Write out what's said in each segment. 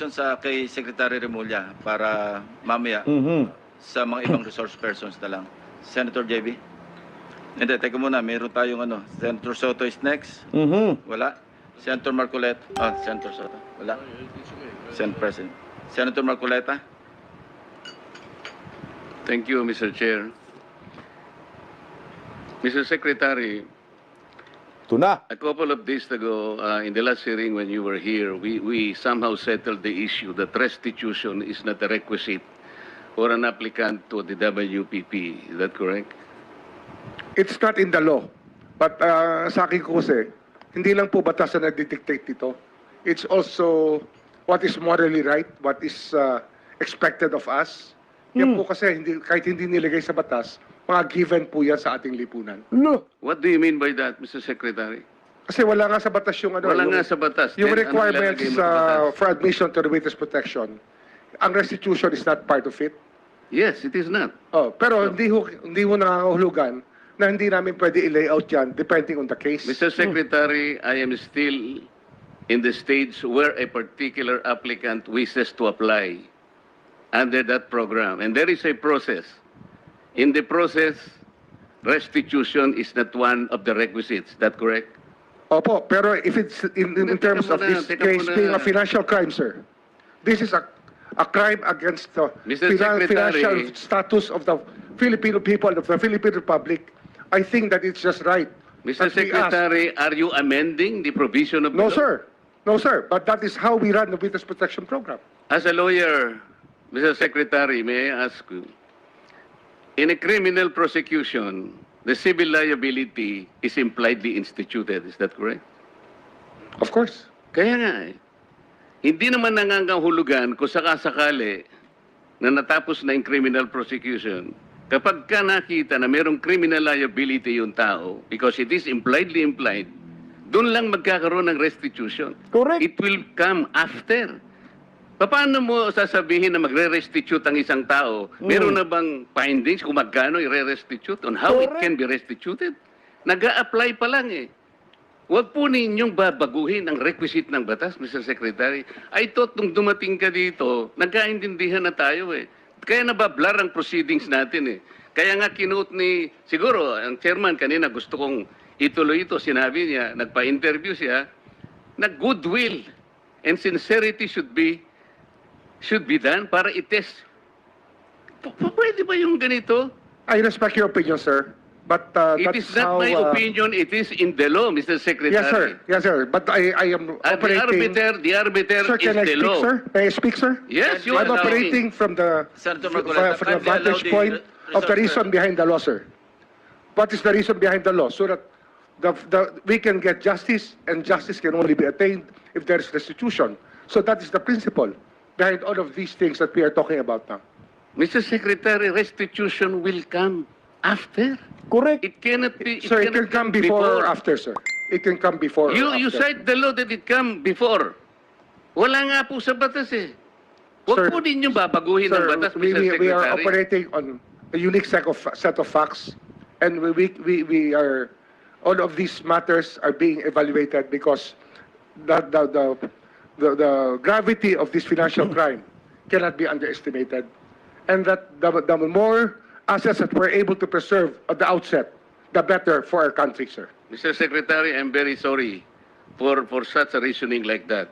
sa kay Secretary Remulla para mamaya sa mga ibang resource persons na lang. Senator JB? Hindi, teka muna. Meron tayong Senator Soto is next. Wala. Senator Marcoleta. Senator Soto. Wala. Senate President. Senator Marcoleta? Thank you, Mr. Chair. Mr. Secretary, Tuna. a couple of days ago, in the last hearing when you were here, we somehow settled the issue that restitution is not a requisite for an applicant to the WPP. Is that correct? It's not in the law. But sa akin ko kasi, hindi lang po batas na nagdidictate dito. It's also what is morally right, what is expected of us. Yan po kasi, kahit hindi nilagay sa batas, mga given po yan sa ating lipunan. No. What do you mean by that, Mr. Secretary? Kasi wala nga sa batas yung Wala nga sa batas. Yung Then, ano requirements ilalagay mo sa batas? for admission to the witness protection. Ang restitution is not part of it. Yes, it is not. Pero hindi ho nangangahulugan na hindi namin pwede i-layout yan depending on the case. Mr. Secretary, I am still in the stage where a particular applicant wishes to apply under that program. And there is a process. In the process, restitution is not one of the requisites. Is that correct? Opo, pero if it's in Teka terms of muna, this teka case muna. being a financial crime, sir, this is a crime against the Mr. Secretary. financial status of the Filipino people, of the Philippine Republic. I think that it's just right. Mr. that we ask- Secretary, are you amending the provision of the No, law? sir. No, sir. But that is how we run the witness protection program. As a lawyer, Mr. Secretary, may I ask you, in a criminal prosecution, the civil liability is impliedly instituted. Is that correct? Of course. Kaya nga eh. Hindi naman nangangahulugan kung sakasakali na natapos na yung criminal prosecution. Kapag ka nakita na mayroong criminal liability yung tao, because it is impliedly implied, doon lang magkakaroon ng restitution. Correct. It will come after. Paano mo sasabihin na magre-restitute ang isang tao? Meron na bang findings kung magkano i-restitute on how it Correct. can be restituted? Nag-a-apply pa lang eh. Huwag po ninyong babaguhin ang requisite ng batas, Mr. Secretary. I thought nung dumating ka dito, nagkaintindihan na tayo eh. Kaya nabablar ang proceedings natin eh. Kaya nga kinote ni, siguro, ang chairman kanina gusto kong ituloy ito, sinabi niya, nagpa-interview siya, na goodwill and sincerity should be done para i-test. Pwede ba yung ganito? I respect your opinion, sir. But It that's is not how, my opinion, it is in the law, Mr. Secretary. Yes, sir. Yes, sir. But I am And operating... the arbiter Sir, is can I the speak, law. sir? May I speak, sir? Yes, you are I'm operating from the Senator Marcoleta, from the kindly allow vantage the point of the resource reason behind the law, sir. What is the reason behind the law? So that we can get justice, and justice can only be attained if there is restitution. So that is the principle behind all of these things that we are talking about now. Mr. Secretary, restitution will come after. Correct. It cannot be. So it can cannot come before or after, sir. It can come before or You after. cite the law that it come before. Wala nga po sa batas eh. Sir, Huwag po ninyong babaguhin ang Sir, batas, we Mr. we are Secretary. operating on a unique set of facts, and we are all of these matters are being evaluated because the gravity of this financial crime cannot be underestimated, and that the more assets that we're able to preserve at the outset, the better for our country, sir. Mr. Secretary, I'm very sorry for such a reasoning like that.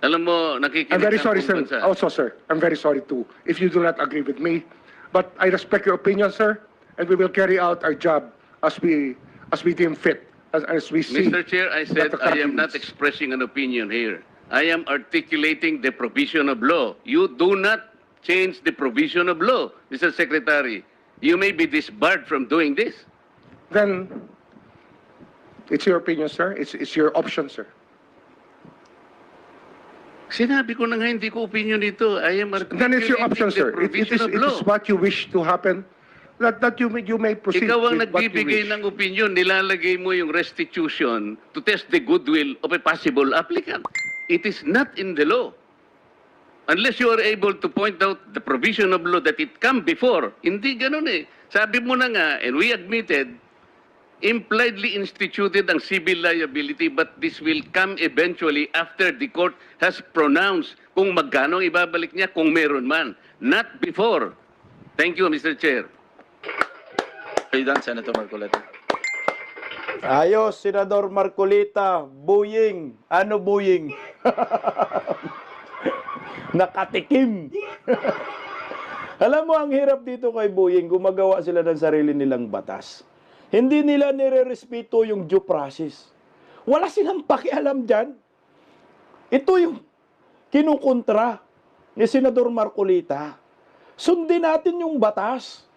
Alam mo, nakikinig I'm very ang sorry, buong sir. bansa. Also, sir, I'm very sorry too if you do not agree with me, but I respect your opinion, sir, and we will carry out our job as we deem fit, as we see. Mr. Chair, I said what the I am country not needs. expressing an opinion here. I am articulating the provision of law. You do not change the provision of law, Mr. Secretary. You may be disbarred from doing this. Then it's your opinion, sir. It's your option, sir. Sinabi ko na nga hindi ko opinion ito. I am articulating Then it's your option, the sir. It provision is of law. what you wish to happen. That you may proceed Ikaw ang with what you nagbibigay wish. ng opinion, nilalagay mo yung restitution to test the goodwill of a possible applicant. It is not in the law. Unless you are able to point out the provision of law that it come before. Hindi ganun eh. Sabi mo na nga, and we admitted, impliedly instituted ang civil liability, but this will come eventually after the court has pronounced kung magkano ang ibabalik niya kung meron man, not before. Thank you, Mr. Chair. Are you done, Senator Marcoleta? Ayos, Senador Marcolita. Buying. Ano buying? Nakatikim. Alam mo, ang hirap dito kay Buying, gumagawa sila ng sarili nilang batas. Hindi nila nire-respeto yung due process. Wala silang pakialam dyan. Ito yung kinukontra ni Senador Marcolita. Sundin natin yung batas.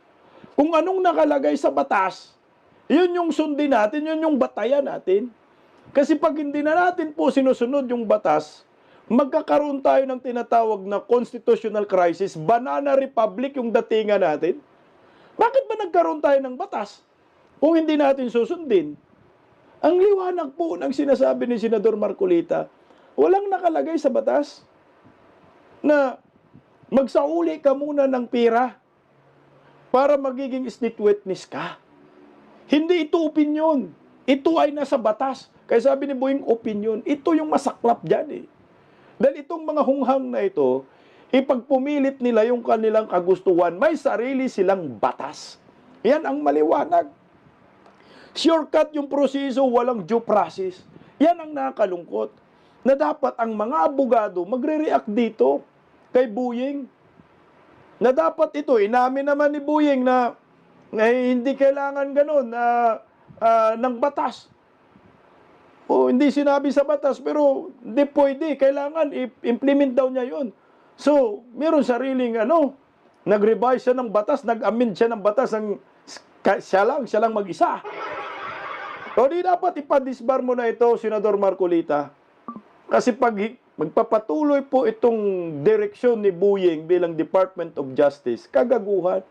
Kung anong nakalagay sa batas, yun yung sundin natin, yun yung batayan natin. Kasi pag hindi na natin po sinusunod yung batas, magkakaroon tayo ng tinatawag na constitutional crisis, banana republic yung datingan natin. Bakit ba nagkaroon tayo ng batas kung hindi natin susundin? Ang liwanag po ng sinasabi ni Senador Marcolita, walang nakalagay sa batas na magsauli ka muna ng pera para magiging state witness ka. Hindi ito opinyon. Ito ay nasa batas. Kaya sabi ni Boying, opinyon. Ito yung masaklap dyan eh. Dahil itong mga hunghang na ito, ipagpumilit nila yung kanilang kagustuhan, may sarili silang batas. Yan ang maliwanag. Shortcut yung proseso, walang due process. Yan ang nakakalungkot. Na dapat ang mga abogado magre-react dito kay Boying. Na dapat ito, inamin naman ni Boying na hindi kailangan ganun ng batas. O hindi sinabi sa batas, pero hindi pwede. Kailangan i-implement daw niya yun. So, meron sariling nag-revise siya ng batas, nag-amend siya ng batas, siya lang mag-isa. O di dapat ipadisbar mo na ito, Senador Marcolita. Kasi pag magpapatuloy po itong direksyon ni Boying bilang Department of Justice, kagaguhan.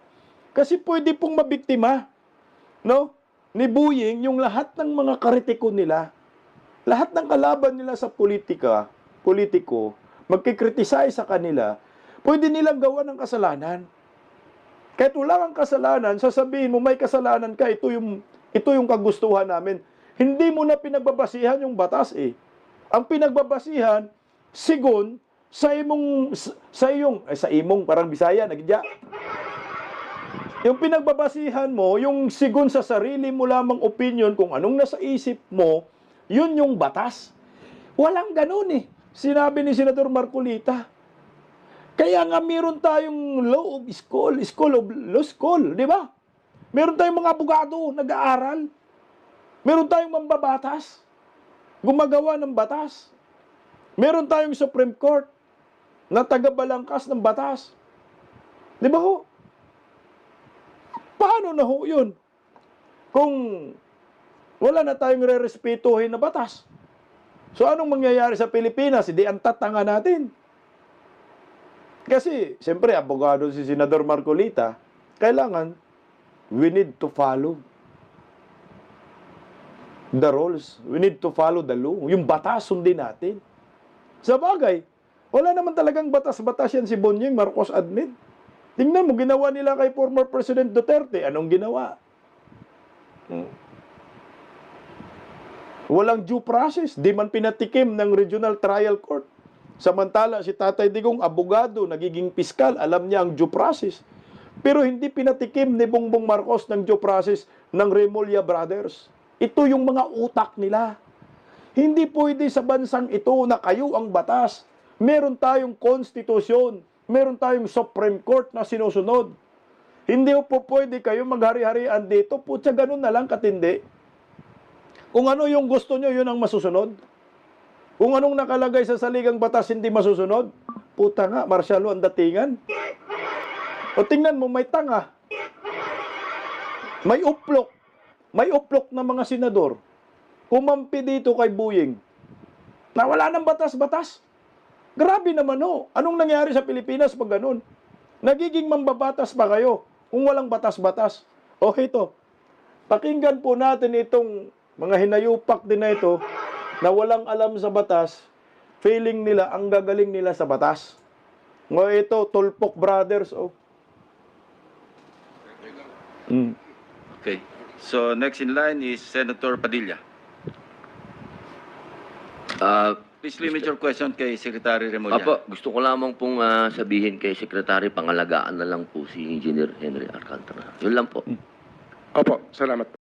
Kasi pwede pong mabiktima, no? Ni Boying yung lahat ng mga kritiko nila, lahat ng kalaban nila sa politiko, magkikriticize sa kanila, pwede nilang gawa ng kasalanan. Kahit wala kang kasalanan, sasabihin mo may kasalanan ka, ito yung kagustuhan namin. Hindi mo na pinagbabasihan yung batas eh. Ang pinagbabasihan, sigon, sa imong, parang Bisaya, nagidya. Yung pinagbabasihan mo, yung sigon sa sarili mo lamang opinion, kung anong nasa isip mo, yun yung batas. Walang ganun eh. Sinabi ni Senador Marcolita. Kaya nga meron tayong law of school of law school, di ba? Meron tayong mga abogado, nag-aaral. Meron tayong mambabatas, gumagawa ng batas. Meron tayong Supreme Court na taga-balangkas ng batas. Di ba ho? Paano na ho yun? Kung wala na tayong re-respetuhin na batas. So anong mangyayari sa Pilipinas? Hindi ang tatanga natin. Kasi, siyempre, abogado si Senador Marcolita, kailangan, we need to follow the rules. We need to follow the law. Yung batas, sundin natin. Sa bagay, wala naman talagang batas-batas yan si Bonyeng Marcos admin. Tingnan mo, ginawa nila kay former President Duterte. Anong ginawa? Walang due process. Di man pinatikim ng Regional Trial Court. Samantala, si Tatay Digong, abogado, nagiging piskal, alam niya ang due process. Pero hindi pinatikim ni Bongbong Marcos ng due process ng Remulla Brothers. Ito yung mga utak nila. Hindi pwede sa bansang ito na kayo ang batas. Meron tayong konstitusyon. Meron tayong Supreme Court na sinusunod. Hindi po pwede kayo maghari-harian dito. Putya, ganun na lang katindi. Kung ano yung gusto nyo, yun ang masusunod. Kung anong nakalagay sa saligang batas hindi masusunod, puta nga, martial law ang datingan. O tingnan mo, may tanga. May uplok. May uplok na mga senador. Kumampi dito kay Boying. Na wala ng batas-batas. Grabe naman o. Anong nangyari sa Pilipinas pag ganun? Nagiging mambabatas pa kayo kung walang batas-batas. Okay to. Pakinggan po natin itong mga hinayupak din na ito na walang alam sa batas, feeling nila, ang gagaling nila sa batas. O ito, Tulpok Brothers. Oh. Okay. So next in line is Senator Padilla. Please limit your question kay Secretary Remulla. Apo, gusto ko lamang pong sabihin kay Secretary, pangalagaan na lang po si Engineer Henry Alcantara. Yun lang po. Opo, salamat.